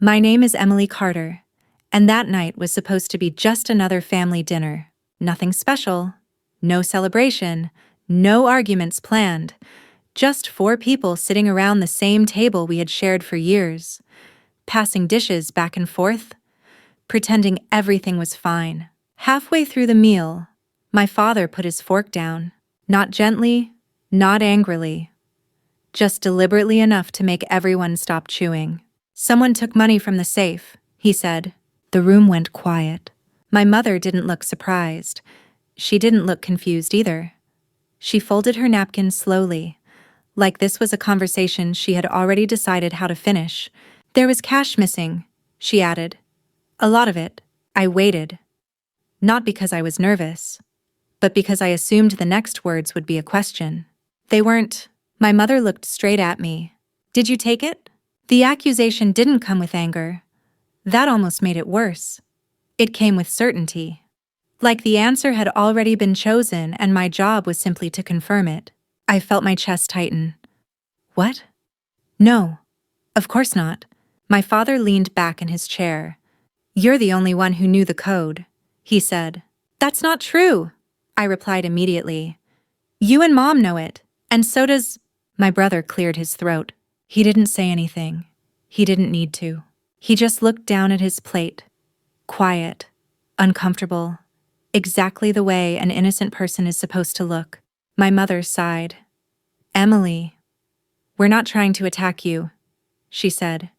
My name is Emily Carter, and that night was supposed to be just another family dinner. Nothing special, no celebration, no arguments planned, just four people sitting around the same table we had shared for years, passing dishes back and forth, pretending everything was fine. Halfway through the meal, my father put his fork down, not gently, not angrily, just deliberately enough to make everyone stop chewing. "Someone took money from the safe," he said. The room went quiet. My mother didn't look surprised. She didn't look confused either. She folded her napkin slowly, like this was a conversation she had already decided how to finish. "There was cash missing," she added. "A lot of it." I waited. Not because I was nervous, but because I assumed the next words would be a question. "They weren't." My mother looked straight at me. "Did you take it?" The accusation didn't come with anger. That almost made it worse. It came with certainty. Like the answer had already been chosen and my job was simply to confirm it. I felt my chest tighten. "What?" "No, of course not." My father leaned back in his chair. "You're the only one who knew the code," he said. "That's not true," I replied immediately. "You and Mom know it, and so does—" My brother cleared his throat. He didn't say anything. He didn't need to. He just looked down at his plate. Quiet, uncomfortable, exactly the way an innocent person is supposed to look. My mother sighed. "Emily, we're not trying to attack you," she said.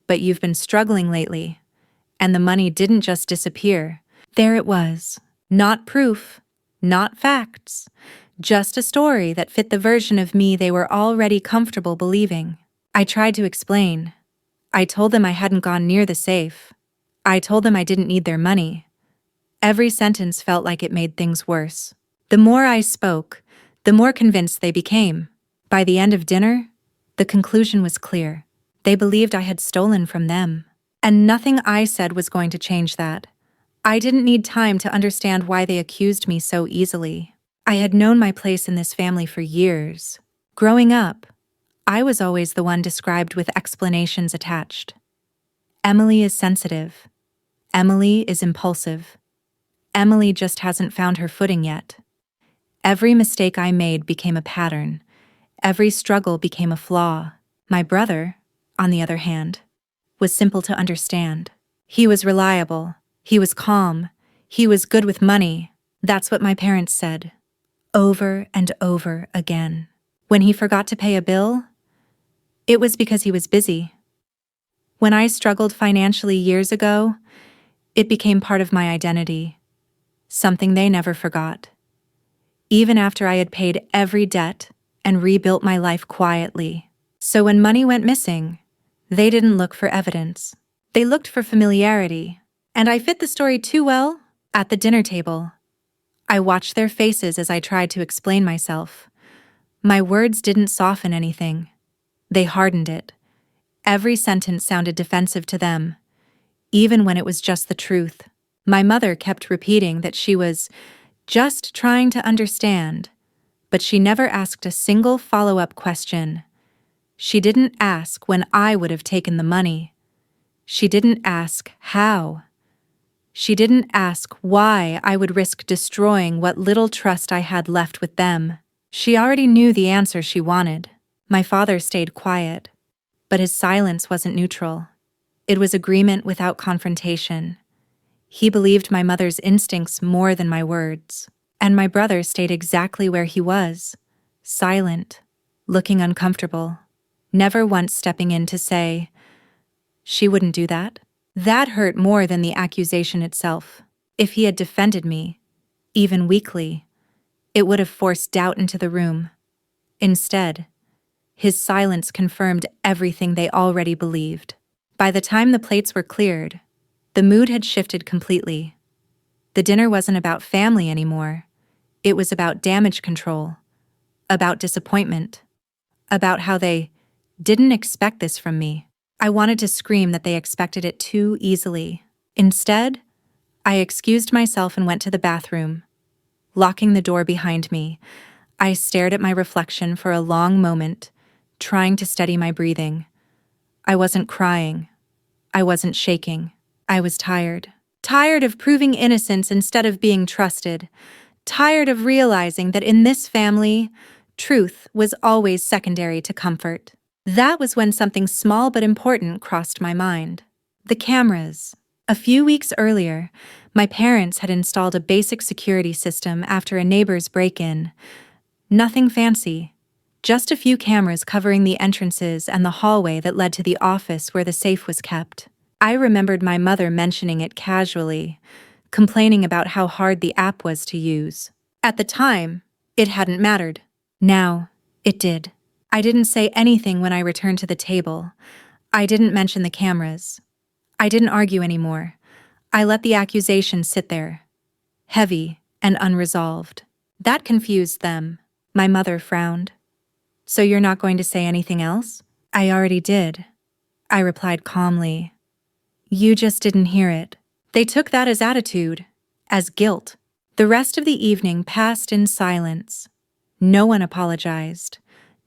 "But you've been struggling lately, and the money didn't just disappear. There it was. Not proof, not facts, just a story that fit the version of me they were already comfortable believing." I tried to explain. I told them I hadn't gone near the safe. I told them I didn't need their money. Every sentence felt like it made things worse. The more I spoke, the more convinced they became. By the end of dinner, the conclusion was clear. They believed I had stolen from them. And nothing I said was going to change that. I didn't need time to understand why they accused me so easily. I had known my place in this family for years. Growing up, I was always the one described with explanations attached. Emily is sensitive. Emily is impulsive. Emily just hasn't found her footing yet. Every mistake I made became a pattern. Every struggle became a flaw. My brother, on the other hand, was simple to understand. He was reliable. He was calm. He was good with money. That's what my parents said, over and over again. When he forgot to pay a bill, it was because he was busy. When I struggled financially years ago, it became part of my identity, something they never forgot. Even after I had paid every debt and rebuilt my life quietly. So when money went missing, they didn't look for evidence. They looked for familiarity. And I fit the story too well at the dinner table. I watched their faces as I tried to explain myself. My words didn't soften anything. They hardened it. Every sentence sounded defensive to them, even when it was just the truth. My mother kept repeating that she was just trying to understand, but she never asked a single follow-up question. She didn't ask when I would have taken the money. She didn't ask how. She didn't ask why I would risk destroying what little trust I had left with them. She already knew the answer she wanted. My father stayed quiet, but his silence wasn't neutral. It was agreement without confrontation. He believed my mother's instincts more than my words. And my brother stayed exactly where he was, silent, looking uncomfortable, never once stepping in to say, "She wouldn't do that." That hurt more than the accusation itself. If he had defended me, even weakly, it would have forced doubt into the room. Instead, his silence confirmed everything they already believed. By the time the plates were cleared, the mood had shifted completely. The dinner wasn't about family anymore. It was about damage control, about disappointment, about how they didn't expect this from me. I wanted to scream that they expected it too easily. Instead, I excused myself and went to the bathroom. Locking the door behind me, I stared at my reflection for a long moment, trying to steady my breathing. I wasn't crying. I wasn't shaking. I was tired. Tired of proving innocence instead of being trusted. Tired of realizing that in this family, truth was always secondary to comfort. That was when something small but important crossed my mind. The cameras. A few weeks earlier, my parents had installed a basic security system after a neighbor's break-in. Nothing fancy. Just a few cameras covering the entrances and the hallway that led to the office where the safe was kept. I remembered my mother mentioning it casually, complaining about how hard the app was to use. At the time, it hadn't mattered. Now, it did. I didn't say anything when I returned to the table. I didn't mention the cameras. I didn't argue anymore. I let the accusation sit there, heavy and unresolved. That confused them. My mother frowned. "So you're not going to say anything else?" "I already did," I replied calmly. "You just didn't hear it." They took that as attitude, as guilt. The rest of the evening passed in silence. No one apologized.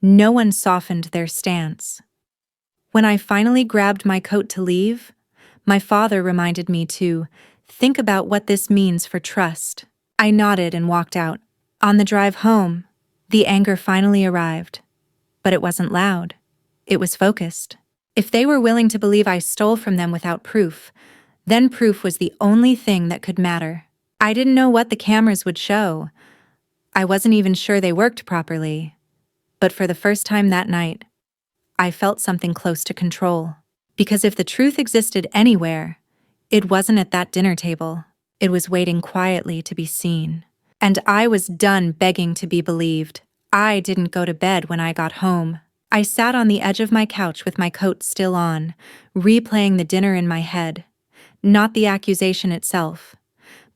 No one softened their stance. When I finally grabbed my coat to leave, my father reminded me to think about what this means for trust. I nodded and walked out. On the drive home, the anger finally arrived. But it wasn't loud. It was focused. If they were willing to believe I stole from them without proof, then proof was the only thing that could matter. I didn't know what the cameras would show. I wasn't even sure they worked properly. But for the first time that night, I felt something close to control. Because if the truth existed anywhere, it wasn't at that dinner table. It was waiting quietly to be seen. And I was done begging to be believed. I didn't go to bed when I got home. I sat on the edge of my couch with my coat still on, replaying the dinner in my head. Not the accusation itself,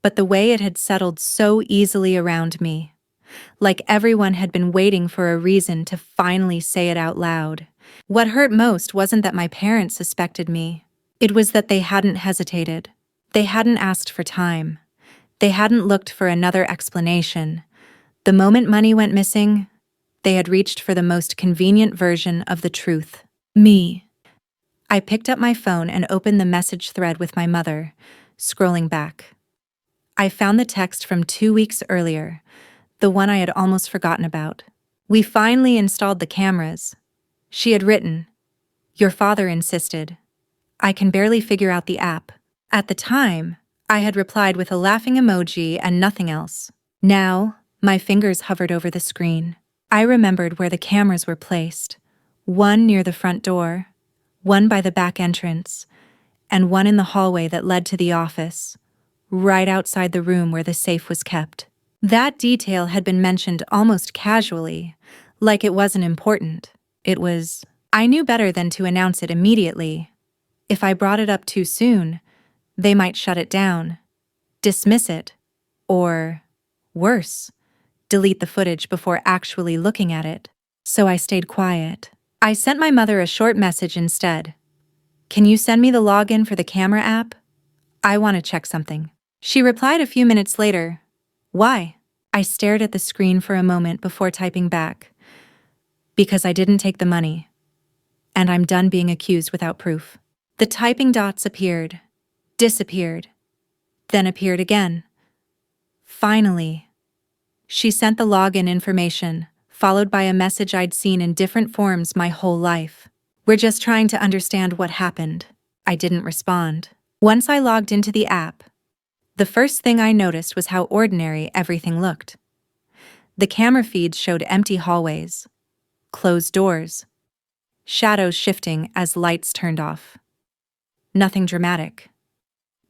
but the way it had settled so easily around me. Like everyone had been waiting for a reason to finally say it out loud. What hurt most wasn't that my parents suspected me. It was that they hadn't hesitated. They hadn't asked for time. They hadn't looked for another explanation. The moment money went missing, they had reached for the most convenient version of the truth. Me. I picked up my phone and opened the message thread with my mother, scrolling back. I found the text from 2 weeks earlier, the one I had almost forgotten about. "We finally installed the cameras." She had written, "Your father insisted. I can barely figure out the app." At the time, I had replied with a laughing emoji and nothing else. Now, my fingers hovered over the screen. I remembered where the cameras were placed. One near the front door, one by the back entrance, and one in the hallway that led to the office, right outside the room where the safe was kept. That detail had been mentioned almost casually, like it wasn't important. I knew better than to announce it immediately. If I brought it up too soon, they might shut it down, dismiss it, or, worse, delete the footage before actually looking at it. So I stayed quiet. I sent my mother a short message instead. "Can you send me the login for the camera app? I want to check something." She replied a few minutes later. "Why?" I stared at the screen for a moment before typing back. "Because I didn't take the money. And I'm done being accused without proof." The typing dots appeared, disappeared, then appeared again. Finally, she sent the login information, followed by a message I'd seen in different forms my whole life. "We're just trying to understand what happened." I didn't respond. Once I logged into the app, the first thing I noticed was how ordinary everything looked. The camera feeds showed empty hallways, closed doors, shadows shifting as lights turned off. Nothing dramatic.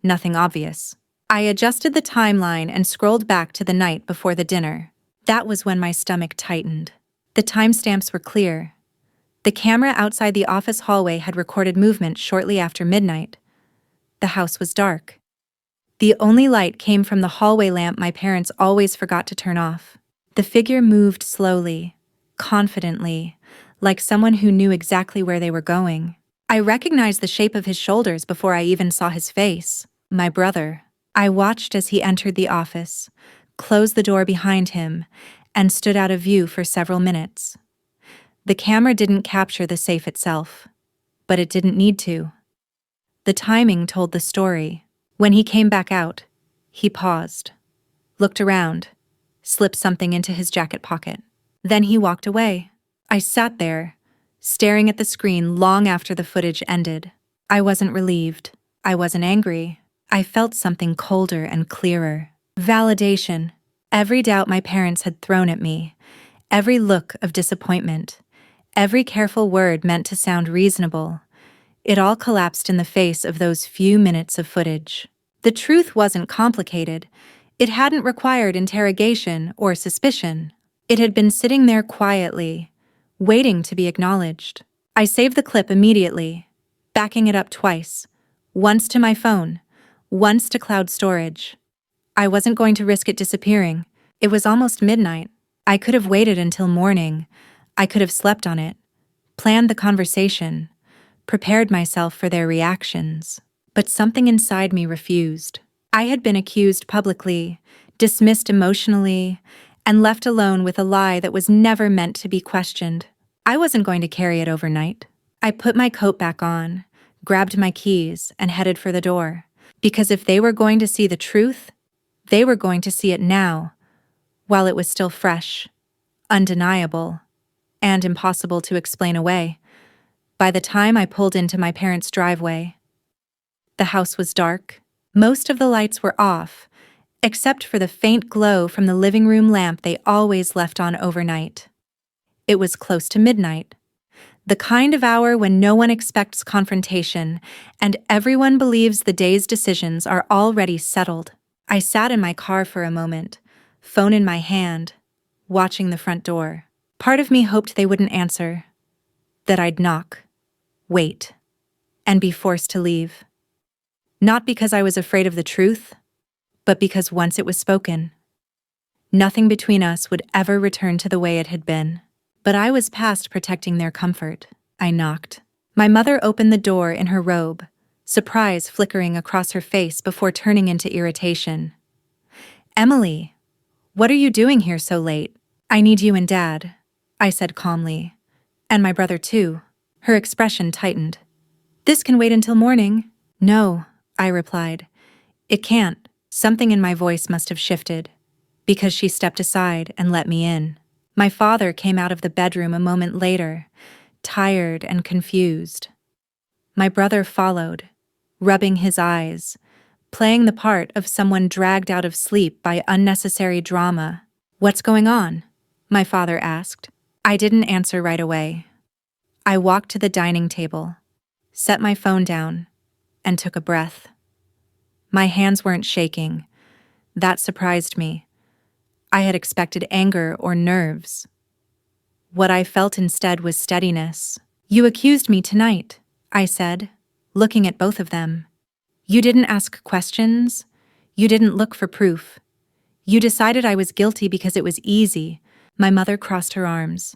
Nothing obvious. I adjusted the timeline and scrolled back to the night before the dinner. That was when my stomach tightened. The timestamps were clear. The camera outside the office hallway had recorded movement shortly after midnight. The house was dark. The only light came from the hallway lamp my parents always forgot to turn off. The figure moved slowly, confidently, like someone who knew exactly where they were going. I recognized the shape of his shoulders before I even saw his face. My brother. I watched as he entered the office, closed the door behind him, and stood out of view for several minutes. The camera didn't capture the safe itself, but it didn't need to. The timing told the story. When he came back out, he paused, looked around, slipped something into his jacket pocket. Then he walked away. I sat there, staring at the screen long after the footage ended. I wasn't relieved. I wasn't angry. I felt something colder and clearer. Validation. Every doubt my parents had thrown at me, every look of disappointment, every careful word meant to sound reasonable, it all collapsed in the face of those few minutes of footage. The truth wasn't complicated. It hadn't required interrogation or suspicion. It had been sitting there quietly, waiting to be acknowledged. I saved the clip immediately, backing it up twice, once to my phone, once to cloud storage. I wasn't going to risk it disappearing. It was almost midnight. I could have waited until morning. I could have slept on it, planned the conversation, prepared myself for their reactions. But something inside me refused. I had been accused publicly, dismissed emotionally, and left alone with a lie that was never meant to be questioned. I wasn't going to carry it overnight. I put my coat back on, grabbed my keys, and headed for the door. Because if they were going to see the truth, they were going to see it now, while it was still fresh, undeniable, and impossible to explain away. By the time I pulled into my parents' driveway, the house was dark. Most of the lights were off, except for the faint glow from the living room lamp they always left on overnight. It was close to midnight, the kind of hour when no one expects confrontation and everyone believes the day's decisions are already settled. I sat in my car for a moment, phone in my hand, watching the front door. Part of me hoped they wouldn't answer, that I'd knock, wait, and be forced to leave. Not because I was afraid of the truth, but because once it was spoken, nothing between us would ever return to the way it had been. But I was past protecting their comfort. I knocked. My mother opened the door in her robe, surprise flickering across her face before turning into irritation. "Emily, what are you doing here so late?" "I need you and Dad," I said calmly. "And my brother too." Her expression tightened. "This can wait until morning." "No," I replied. "It can't." Something in my voice must have shifted, because she stepped aside and let me in. My father came out of the bedroom a moment later, tired and confused. My brother followed, rubbing his eyes, playing the part of someone dragged out of sleep by unnecessary drama. "What's going on?" my father asked. I didn't answer right away. I walked to the dining table, set my phone down, and took a breath. My hands weren't shaking. That surprised me. I had expected anger or nerves. What I felt instead was steadiness. "You accused me tonight," I said, looking at both of them. "You didn't ask questions. You didn't look for proof. You decided I was guilty because it was easy." My mother crossed her arms.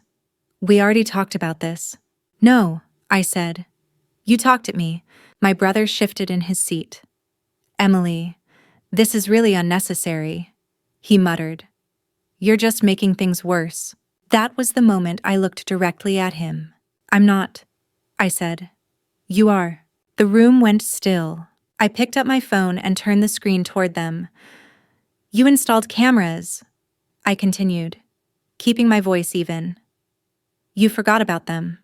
"We already talked about this." "No," I said. "You talked at me." My brother shifted in his seat. "Emily, this is really unnecessary," he muttered. "You're just making things worse." That was the moment I looked directly at him. "I'm not," I said. "You are." The room went still. I picked up my phone and turned the screen toward them. "You installed cameras," I continued, keeping my voice even. "You forgot about them."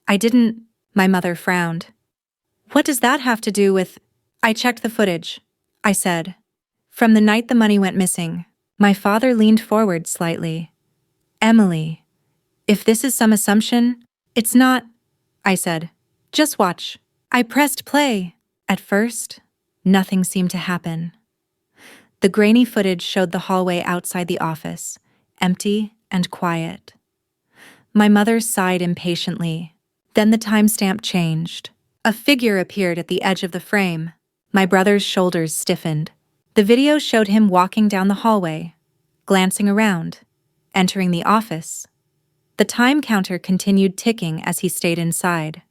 "I didn't," my mother frowned. "What does that have to do with—" "I checked the footage," I said. "From the night the money went missing." My father leaned forward slightly. "Emily, if this is some assumption—" "It's not," I said. "Just watch." I pressed play. At first, nothing seemed to happen. The grainy footage showed the hallway outside the office, empty and quiet. My mother sighed impatiently. Then the timestamp changed. A figure appeared at the edge of the frame. My brother's shoulders stiffened. The video showed him walking down the hallway, glancing around, entering the office. The time counter continued ticking as he stayed inside,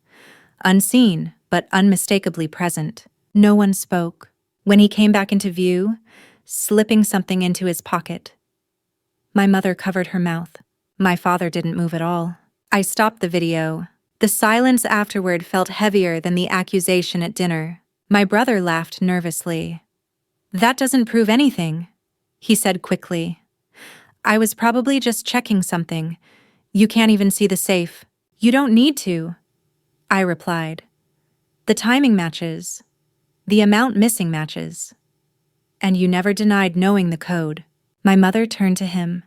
unseen but unmistakably present. No one spoke. When he came back into view, slipping something into his pocket, my mother covered her mouth. My father didn't move at all. I stopped the video. The The silence afterward felt heavier than the accusation at dinner. My brother laughed nervously. "That doesn't prove anything," he said quickly. "I was probably just checking something. You can't even see the safe." "You don't need to," I replied. "The timing matches. The amount missing matches. And you never denied knowing the code." My mother turned to him,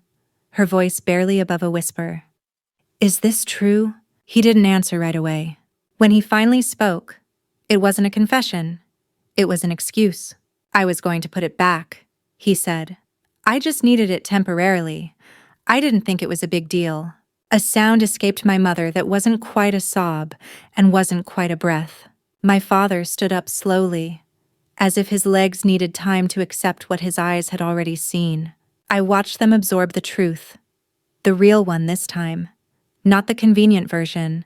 her voice barely above a whisper. "Is this true?" He didn't answer right away. When he finally spoke, it wasn't a confession. It was an excuse. "I was going to put it back," he said. "I just needed it temporarily. I didn't think it was a big deal." A sound escaped my mother that wasn't quite a sob and wasn't quite a breath. My father stood up slowly, as if his legs needed time to accept what his eyes had already seen. I watched them absorb the truth. The real one this time. Not the convenient version.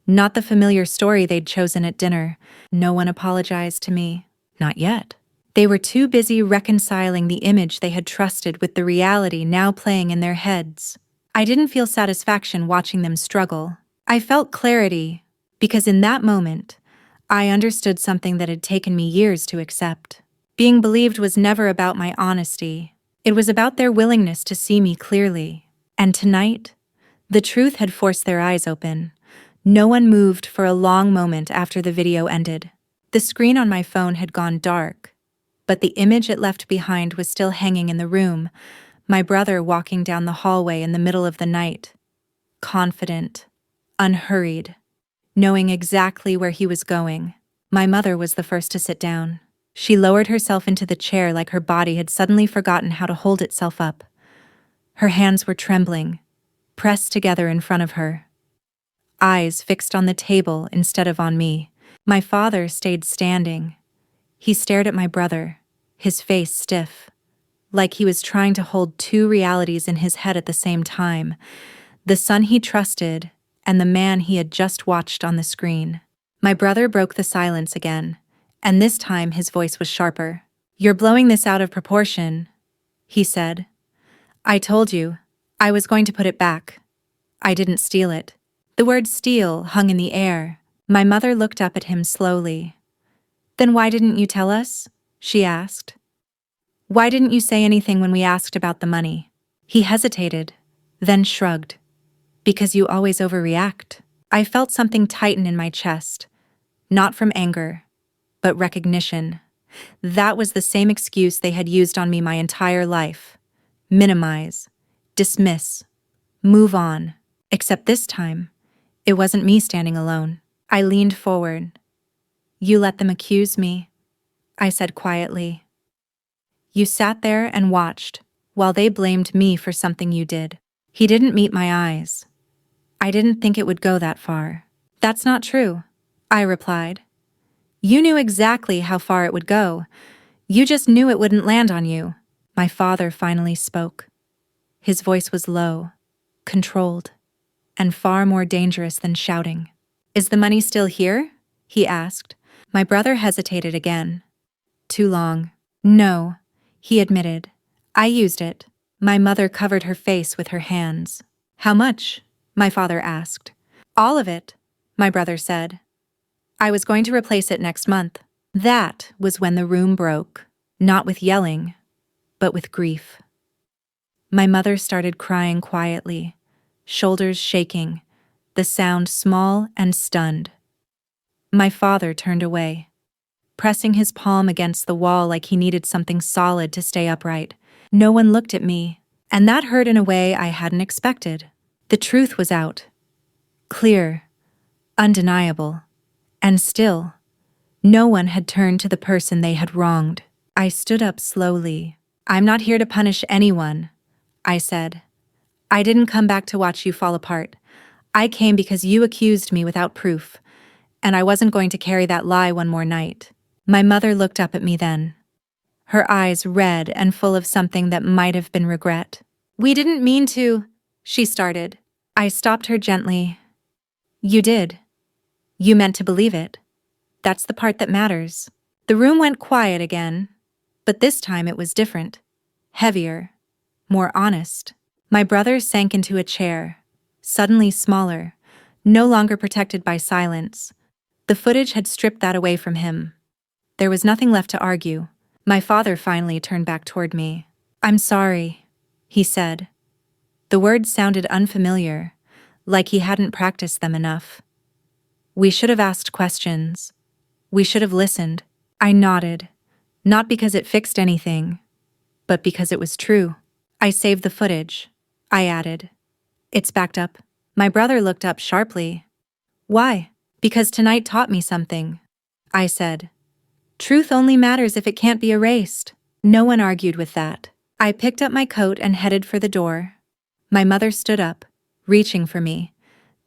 Not the familiar story they'd chosen at dinner. No one apologized to me. Not yet. They were too busy reconciling the image they had trusted with the reality now playing in their heads. I didn't feel satisfaction watching them struggle. I felt clarity, because in that moment, I understood something that had taken me years to accept. Being believed was never about my honesty. It was about their willingness to see me clearly. And tonight, the truth had forced their eyes open. No one moved for a long moment after the video ended. The screen on my phone had gone dark, but the image it left behind was still hanging in the room. My brother walking down the hallway in the middle of the night, confident, unhurried, knowing exactly where he was going. My mother was the first to sit down. She lowered herself into the chair like her body had suddenly forgotten how to hold itself up. Her hands were trembling, pressed together in front of her. Eyes fixed on the table instead of on me. My father stayed standing. He stared at my brother, his face stiff, like he was trying to hold two realities in his head at the same time, the son he trusted and the man he had just watched on the screen. My brother broke the silence again, and this time his voice was sharper. "You're blowing this out of proportion," he said. "I told you, I was going to put it back. I didn't steal it." The word steal hung in the air. My mother looked up at him slowly. "Then why didn't you tell us?" she asked. "Why didn't you say anything when we asked about the money?" He hesitated, then shrugged. "Because you always overreact." I felt something tighten in my chest, not from anger, but recognition. That was the same excuse they had used on me my entire life. Minimize, dismiss, move on. Except this time, it wasn't me standing alone. I leaned forward. "You let them accuse me," I said quietly. "You sat there and watched, while they blamed me for something you did." He didn't meet my eyes. "I didn't think it would go that far." "That's not true," I replied. "You knew exactly how far it would go. You just knew it wouldn't land on you." My father finally spoke. His voice was low, controlled, and far more dangerous than shouting. "Is the money still here?" he asked. My brother hesitated again. "Too long." "No," he admitted. "I used it." My mother covered her face with her hands. "How much?" my father asked. "All of it," my brother said. "I was going to replace it next month." That was when the room broke, not with yelling, but with grief. My mother started crying quietly, shoulders shaking, the sound small and stunned. My father turned away, pressing his palm against the wall like he needed something solid to stay upright. No one looked at me, and that hurt in a way I hadn't expected. The truth was out. Clear, undeniable, and still, no one had turned to the person they had wronged. I stood up slowly. "I'm not here to punish anyone," I said. "I didn't come back to watch you fall apart. I came because you accused me without proof, and I wasn't going to carry that lie one more night." My mother looked up at me then, her eyes red and full of something that might have been regret. "We didn't mean to," she started. I stopped her gently. "You did. You meant to believe it. That's the part that matters." The room went quiet again, but this time it was different, heavier, more honest. My brother sank into a chair, suddenly smaller, no longer protected by silence. The footage had stripped that away from him. There was nothing left to argue. My father finally turned back toward me. "I'm sorry," he said. The words sounded unfamiliar, like he hadn't practiced them enough. "We should have asked questions. We should have listened." I nodded, not because it fixed anything, but because it was true. "I saved the footage," I added. "It's backed up." My brother looked up sharply. "Why?" "Because tonight taught me something," I said. "Truth only matters if it can't be erased." No one argued with that. I picked up my coat and headed for the door. My mother stood up, reaching for me,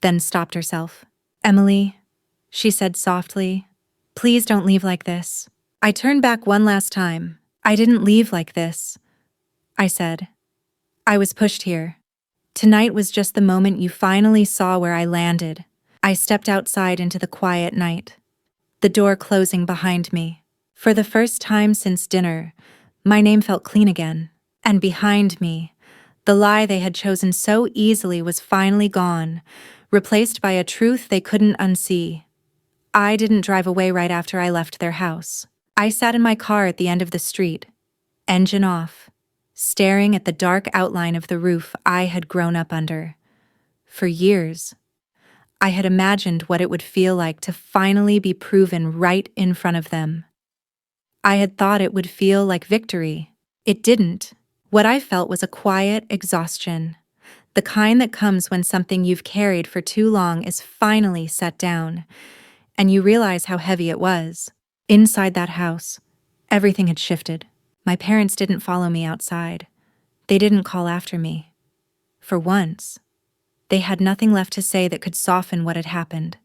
then stopped herself. "Emily," she said softly, "please don't leave like this." I turned back one last time. "I didn't leave like this," I said. "I was pushed here. Tonight was just the moment you finally saw where I landed." I stepped outside into the quiet night, the door closing behind me. For the first time since dinner, my name felt clean again. And behind me, the lie they had chosen so easily was finally gone, replaced by a truth they couldn't unsee. I didn't drive away right after I left their house. I sat in my car at the end of the street, engine off, staring at the dark outline of the roof I had grown up under. For years, I had imagined what it would feel like to finally be proven right in front of them. I had thought it would feel like victory. It didn't. What I felt was a quiet exhaustion, the kind that comes when something you've carried for too long is finally set down, and you realize how heavy it was. Inside that house, everything had shifted. My parents didn't follow me outside. They didn't call after me. For once, they had nothing left to say that could soften what had happened.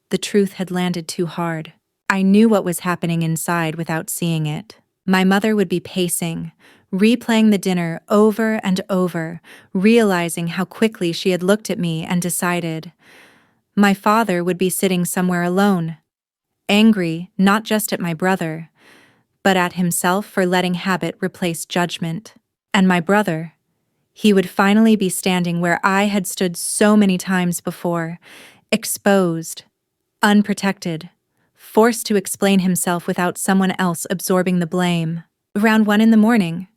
The truth had landed too hard. I knew what was happening inside without seeing it. My mother would be pacing, replaying the dinner over and over, realizing how quickly she had looked at me and decided. My father would be sitting somewhere alone, angry not just at my brother, but at himself for letting habit replace judgment. And my brother, he would finally be standing where I had stood so many times before, exposed, unprotected, forced to explain himself without someone else absorbing the blame. Around 1 a.m,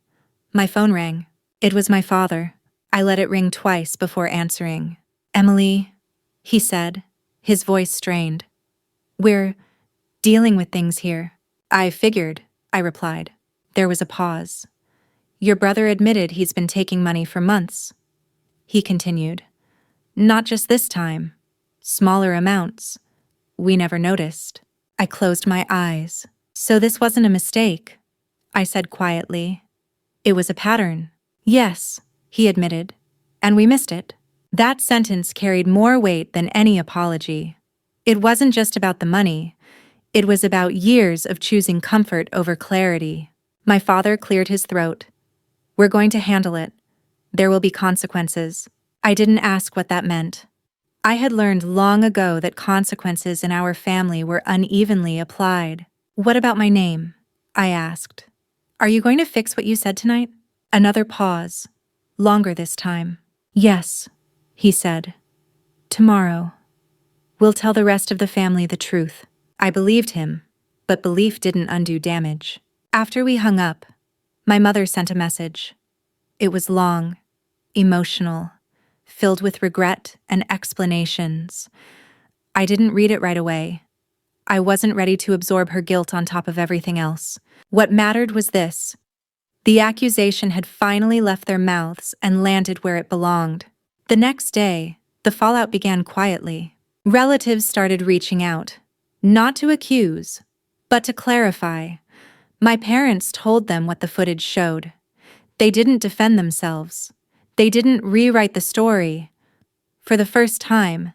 my phone rang. It was my father. I let it ring twice before answering. "Emily," he said, his voice strained. "We're dealing with things here." "I figured," I replied. There was a pause. "Your brother admitted he's been taking money for months," he continued. "Not just this time. Smaller amounts. We never noticed." I closed my eyes. "So this wasn't a mistake," I said quietly. "It was a pattern." "Yes," he admitted, "and we missed it." That sentence carried more weight than any apology. It wasn't just about the money. It was about years of choosing comfort over clarity. My father cleared his throat. "We're going to handle it. There will be consequences." I didn't ask what that meant. I had learned long ago that consequences in our family were unevenly applied. "What about my name?" I asked. "Are you going to fix what you said tonight?" Another pause, longer this time. "Yes," he said. "Tomorrow. We'll tell the rest of the family the truth." I believed him, but belief didn't undo damage. After we hung up, my mother sent a message. It was long, emotional, filled with regret and explanations. I didn't read it right away. I wasn't ready to absorb her guilt on top of everything else. What mattered was this. The accusation had finally left their mouths and landed where it belonged. The next day, the fallout began quietly. Relatives started reaching out, not to accuse, but to clarify. My parents told them what the footage showed. They didn't defend themselves. They didn't rewrite the story. For the first time,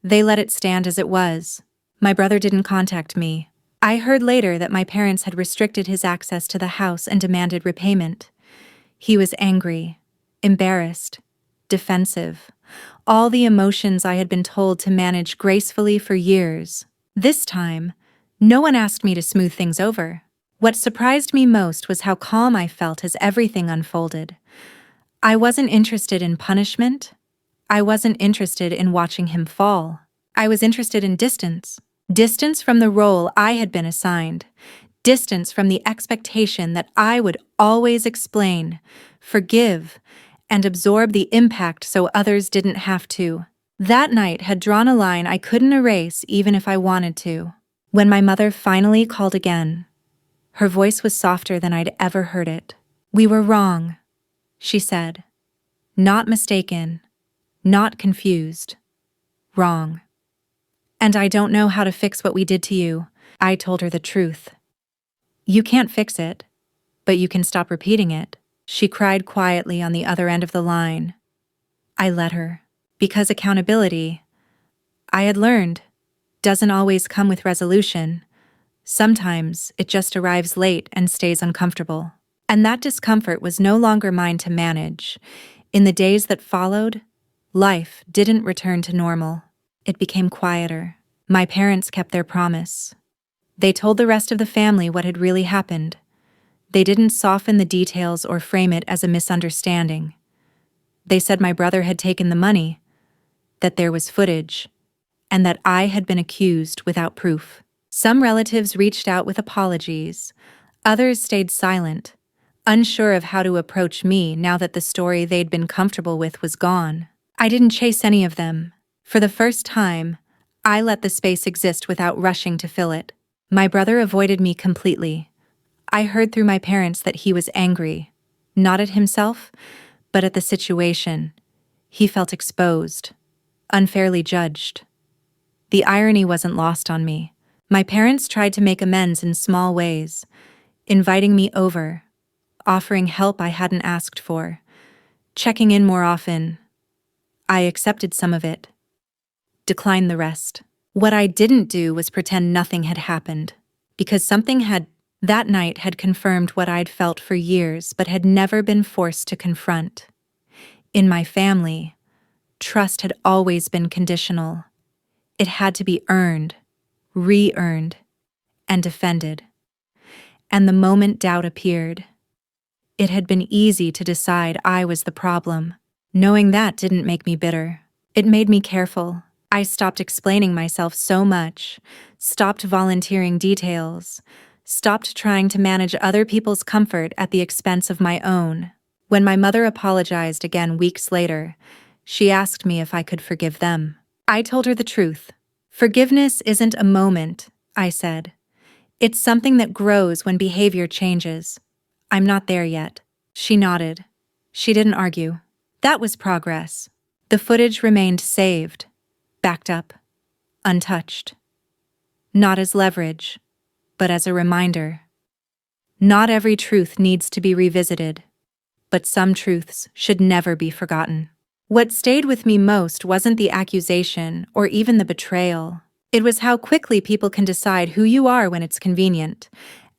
they let it stand as it was. My brother didn't contact me. I heard later that my parents had restricted his access to the house and demanded repayment. He was angry, embarrassed, defensive, all the emotions I had been told to manage gracefully for years. This time, no one asked me to smooth things over. What surprised me most was how calm I felt as everything unfolded. I wasn't interested in punishment. I wasn't interested in watching him fall. I was interested in distance. Distance from the role I had been assigned. Distance from the expectation that I would always explain, forgive, and absorb the impact so others didn't have to. That night had drawn a line I couldn't erase even if I wanted to. When my mother finally called again, her voice was softer than I'd ever heard it. "We were wrong," she said. "Not mistaken, not confused. Wrong. And I don't know how to fix what we did to you." I told her the truth. "You can't fix it, but you can stop repeating it," she cried quietly on the other end of the line. I let her, because accountability, I had learned, doesn't always come with resolution. Sometimes it just arrives late and stays uncomfortable. And that discomfort was no longer mine to manage. In the days that followed, life didn't return to normal. It became quieter. My parents kept their promise. They told the rest of the family what had really happened. They didn't soften the details or frame it as a misunderstanding. They said my brother had taken the money, that there was footage, and that I had been accused without proof. Some relatives reached out with apologies. Others stayed silent, unsure of how to approach me now that the story they'd been comfortable with was gone. I didn't chase any of them. For the first time, I let the space exist without rushing to fill it. My brother avoided me completely. I heard through my parents that he was angry, not at himself, but at the situation. He felt exposed, unfairly judged. The irony wasn't lost on me. My parents tried to make amends in small ways, inviting me over, offering help I hadn't asked for, checking in more often. I accepted some of it, declined the rest. What I didn't do was pretend nothing had happened, because something that night had confirmed what I'd felt for years but had never been forced to confront. In my family, trust had always been conditional. It had to be earned, re-earned, and defended. And the moment doubt appeared, it had been easy to decide I was the problem. Knowing that didn't make me bitter. It made me careful. I stopped explaining myself so much, stopped volunteering details, stopped trying to manage other people's comfort at the expense of my own. When my mother apologized again weeks later, she asked me if I could forgive them. I told her the truth. "Forgiveness isn't a moment," I said. "It's something that grows when behavior changes. I'm not there yet." She nodded. She didn't argue. That was progress. The footage remained saved, backed up, untouched. Not as leverage, but as a reminder. Not every truth needs to be revisited, but some truths should never be forgotten. What stayed with me most wasn't the accusation or even the betrayal. It was how quickly people can decide who you are when it's convenient,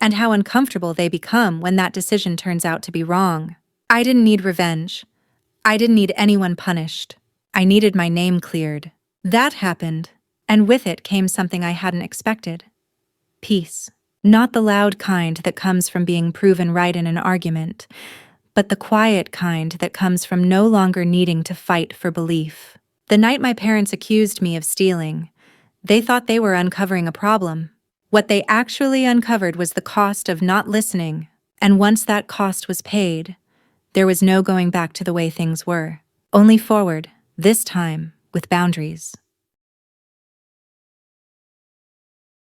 and how uncomfortable they become when that decision turns out to be wrong. I didn't need revenge. I didn't need anyone punished. I needed my name cleared. That happened, and with it came something I hadn't expected. Peace. Not the loud kind that comes from being proven right in an argument, but the quiet kind that comes from no longer needing to fight for belief. The night my parents accused me of stealing, they thought they were uncovering a problem. What they actually uncovered was the cost of not listening, and once that cost was paid, there was no going back to the way things were. Only forward, this time with boundaries.